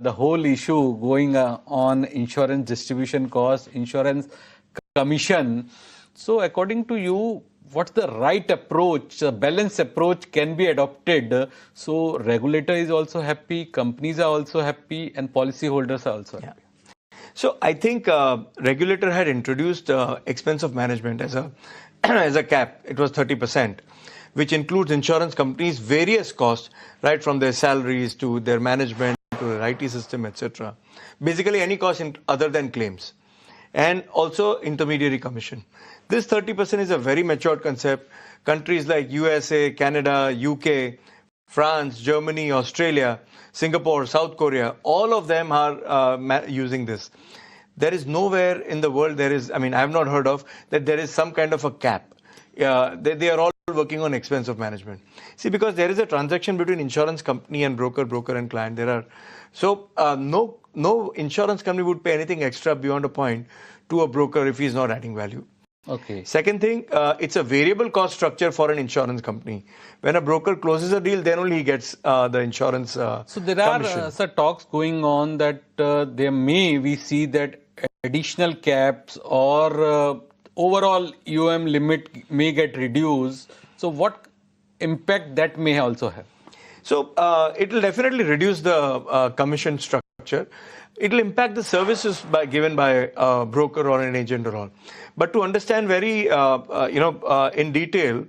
the whole issue going on insurance distribution cost, insurance commission. So according to you, what's the right approach, a balanced approach can be adopted? So regulator is also happy, companies are also happy, and policyholders are also happy. So I think regulator had introduced expense of management as a as a cap. It was 30%, which includes insurance companies' various costs, right from their salaries to their management to their IT system, etc. Basically, any cost other than claims, and also intermediary commission. This 30% is a very matured concept. Countries like USA, Canada, UK, France, Germany, Australia, Singapore, South Korea, all of them are using this. There is nowhere in the world I have not heard of that there is some kind of a cap. They are all working on expense of management. See, because there is a transaction between insurance company and broker and client. No insurance company would pay anything extra beyond a point to a broker if he's not adding value. Okay. Second thing, it's a variable cost structure for an insurance company. When a broker closes a deal, then only he gets the insurance So there are talks going on that we see that additional caps or overall UM limit may get reduced. So what impact that may also have? So it will definitely reduce the commission structure. It will impact the services given by a broker or an agent or all. But to understand very, in detail,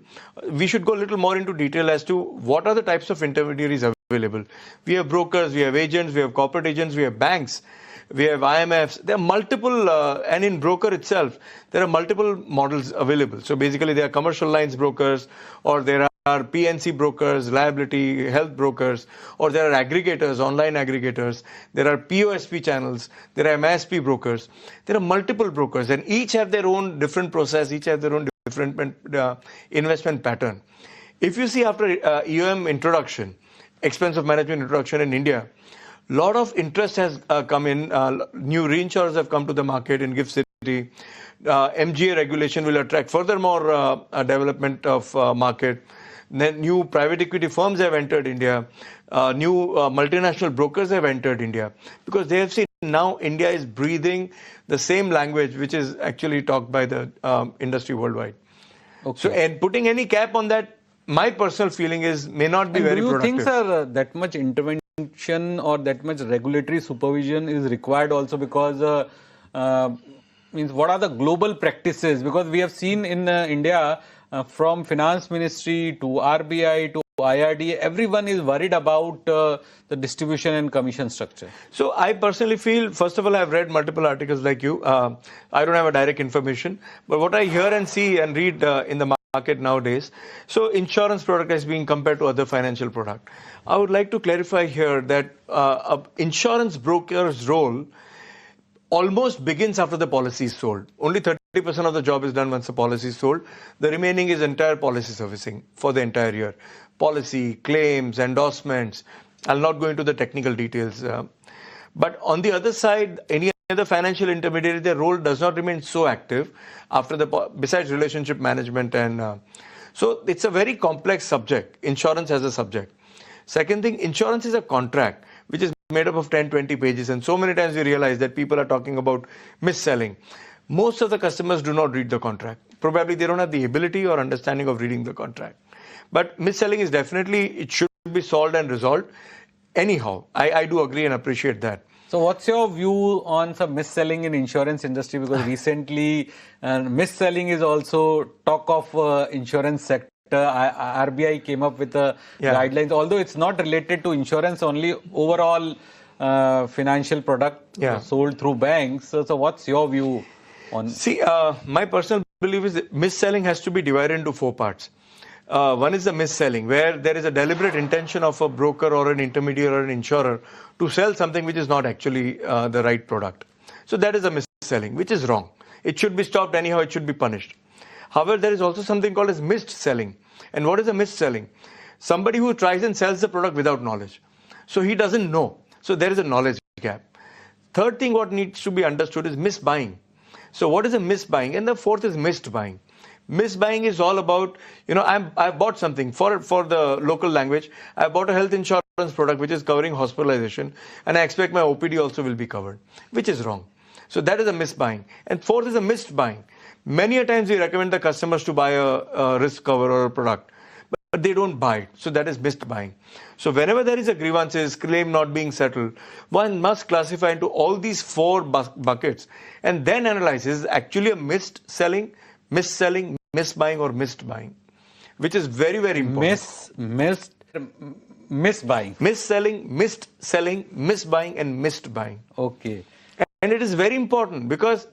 we should go a little more into detail as to what are the types of intermediaries available. We have brokers, we have agents, we have corporate agents, we have banks, we have IMFs. There are multiple, and in broker itself, there are multiple models available. So basically, there are commercial lines brokers, or there are PNC brokers, liability, health brokers, or there are aggregators, online aggregators. There are POSP channels. There are MSP brokers. There are multiple brokers, and each have their own different process. Each have their own different investment pattern. If you see after EOM introduction, expense of management introduction in India, lot of interest has come in. New reinsurers have come to the market in GIFT City. MGA regulation will attract furthermore development of market. Then new private equity firms have entered India. New multinational brokers have entered India, because they have seen now India is breathing the same language which is actually talked by the industry worldwide. Okay. So, and putting any cap on that, my personal feeling is may not be very productive. Do you think, sir, that much intervention or that much regulatory supervision is required also, because what are the global practices? Because we have seen in India, from finance ministry to RBI to IRD, everyone is worried about the distribution and commission structure. So I personally feel, first of all, I've read multiple articles like you. I don't have a direct information, but what I hear and see and read in the market nowadays, so insurance product is being compared to other financial product. I would like to clarify here that insurance broker's role almost begins after the policy is sold. Only 30% of the job is done once the policy is sold. The remaining is entire policy servicing for the entire year. Policy, claims, endorsements. I'll not go into the technical details. But on the other side, any other financial intermediary, their role does not remain so active after besides relationship management. And so it's a very complex subject, insurance as a subject. Second thing, insurance is a contract which is made up of 10-20 pages, and so many times we realize that people are talking about mis-selling. Most of the customers do not read the contract. Probably they don't have the ability or understanding of reading the contract. But mis-selling is definitely, it should be solved and resolved. Anyhow, I do agree and appreciate that. So what's your view on some mis-selling in insurance industry? Because recently mis-selling is also talk of insurance sector. RBI came up with guidelines, although it's not related to insurance only, overall financial product sold through banks. So what's your view on? See, my personal belief is that mis-selling has to be divided into 4 parts. One is the mis-selling, where there is a deliberate intention of a broker or an intermediary or an insurer to sell something which is not actually the right product. So that is a mis-selling, which is wrong. It should be stopped anyhow, it should be punished. However, there is also something called as missed selling. And what is a missed selling? Somebody who tries and sells the product without knowledge. So he doesn't know. So there is a knowledge gap. Third thing what needs to be understood is misbuying. So what is a misbuying? And the fourth is missed buying. Misbuying is all about, I've bought something for the local language. I bought a health insurance product which is covering hospitalization, and I expect my OPD also will be covered, which is wrong. So that is a misbuying. And fourth is a missed buying. Many a times we recommend the customers to buy a risk cover or a product, but they don't buy it. So that is missed buying. So whenever there is a grievances, claim not being settled, one must classify into all these four buckets and then analyze, is it actually a missed selling, misselling, misbuying or missed buying, which is very, very important. Misbuying. Misselling, missed selling, misbuying and missed buying. Okay. And it is very important because